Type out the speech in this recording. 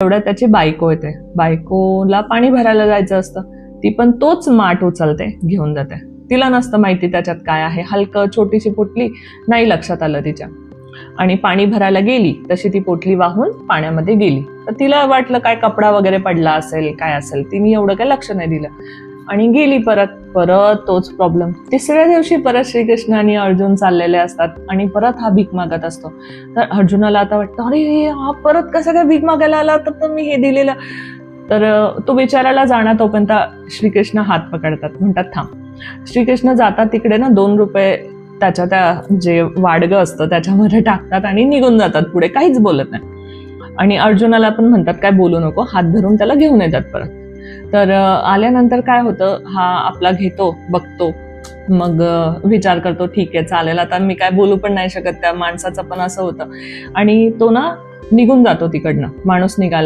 तेवढ्यात त्याची बायको येते. बायकोला पाणी भरायला जायचं असतं, ती पण तोच माठ उचलते, घेऊन जाते. तिला नसतं माहिती त्याच्यात काय आहे. हलकं छोटीशी पोटली, नाही लक्षात आलं तिच्या. आणि पाणी भरायला गेली तशी ती पोटली वाहून पाण्यामध्ये गेली. तर तिला वाटलं काय कपडा वगैरे पडला असेल, काय असेल, तिने एवढं काय लक्ष नाही दिलं आणि गेली परत. परत तोच प्रॉब्लेम. तिसऱ्या दिवशी परत श्रीकृष्ण आणि अर्जुन चाललेले असतात आणि परत हा भीक मागत असतो. तर अर्जुनाला आता वाटतं, अरे हा परत कसं काय भीक मागायला आला, तर मी हे दिलेलं. तर तो विचारायला जाणार तोपर्यंत श्रीकृष्ण हात पकडतात, म्हणतात थांब. श्रीकृष्ण जातात तिकडे ना, 2 रुपये त्याच्या त्या जे वाडगं असतं त्याच्यामध्ये टाकतात आणि निघून जातात पुढे, काहीच बोलत नाही. आणि अर्जुनाला पण म्हणतात काय बोलू नको, हात धरून त्याला घेऊन येतात परत. तर आल्यानंतर काय होतं, हा आपला घेतो, बघतो, मग विचार करतो ठीक आहे चालेल, आता मी काय बोलू पण नाही शकत, त्या माणसाचं पण असं होतं. आणि तो ना निघून जातो तिकडनं, माणूस निघायला